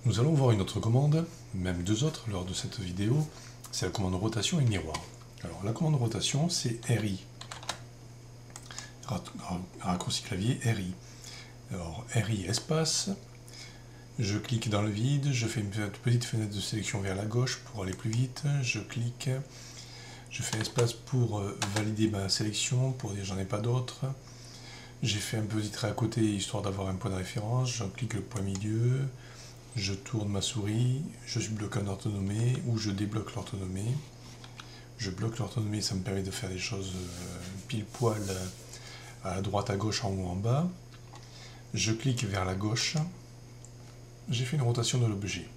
Nous allons voir une autre commande, même deux autres lors de cette vidéo, c'est la commande rotation et miroir. Alors la commande rotation c'est RI, raccourci clavier RI. Alors RI espace, je clique dans le vide, je fais une petite fenêtre de sélection vers la gauche pour aller plus vite, je clique, je fais espace pour valider ma sélection, pour dire j'en ai pas d'autres. J'ai fait un petit trait à côté histoire d'avoir un point de référence, je clique le point milieu, je tourne ma souris, je bloque un orthonomé ou je débloque l'orthonomé. Je bloque l'orthonomé, ça me permet de faire des choses pile poil à droite, à gauche, en haut, en bas. Je clique vers la gauche, j'ai fait une rotation de l'objet.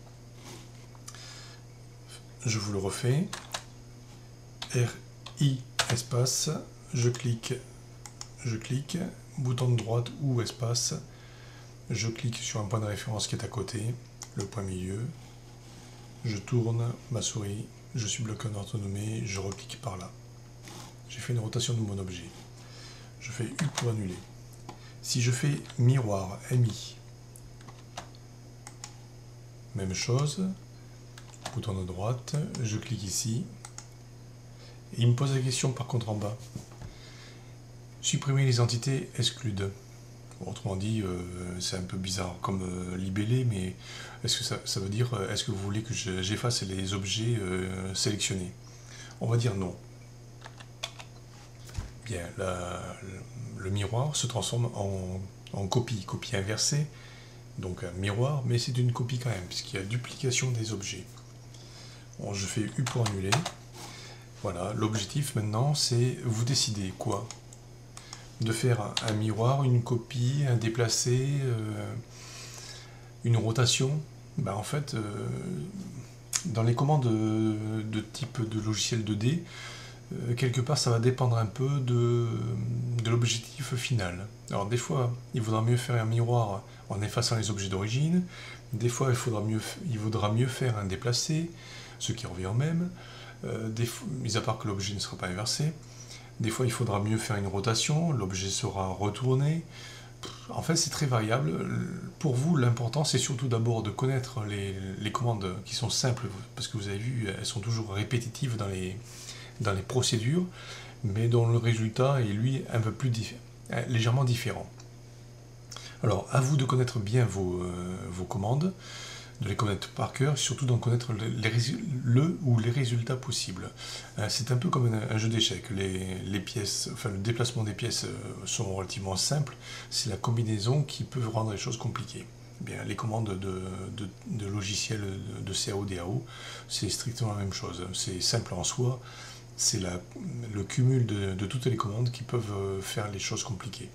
Je vous le refais. RI espace, je clique, bouton de droite ou espace, je clique sur un point de référence qui est à côté, le point milieu, je tourne ma souris, je subloque un orthonomé, je reclique par là. J'ai fait une rotation de mon objet. Je fais U pour annuler. Si je fais miroir, MI, même chose, bouton de droite, je clique ici, et il me pose la question par contre en bas. Supprimer les entités exclude. Autrement dit, c'est un peu bizarre comme libellé, mais est-ce que ça veut dire, est-ce que vous voulez que j'efface les objets sélectionnés? On va dire non. Bien, le miroir se transforme en copie inversée, donc un miroir, mais c'est une copie quand même, puisqu'il y a duplication des objets. Bon, je fais U pour annuler. Voilà, l'objectif maintenant, c'est vous décidez quoi? De faire un miroir, une copie, un déplacé, une rotation. Ben en fait, dans les commandes de type de logiciel 2D, quelque part ça va dépendre un peu de l'objectif final. Alors des fois, il vaudra mieux faire un miroir en effaçant les objets d'origine, des fois il vaudra mieux faire un déplacé, ce qui revient au même, mis à part que l'objet ne sera pas inversé. Des fois, il faudra mieux faire une rotation, l'objet sera retourné. En fait, c'est très variable. Pour vous, l'important, c'est surtout d'abord de connaître les commandes qui sont simples, parce que vous avez vu, elles sont toujours répétitives dans les procédures, mais dont le résultat est, lui, un peu plus légèrement différent. Alors, à vous de connaître bien vos commandes, de les connaître par cœur, surtout d'en connaître les résultats possibles. C'est un peu comme un jeu d'échecs. Les pièces, enfin le déplacement des pièces sont relativement simples. C'est la combinaison qui peut rendre les choses compliquées. Bien, les commandes de logiciels de CAO, DAO, c'est strictement la même chose. C'est simple en soi. C'est le cumul de toutes les commandes qui peuvent faire les choses compliquées.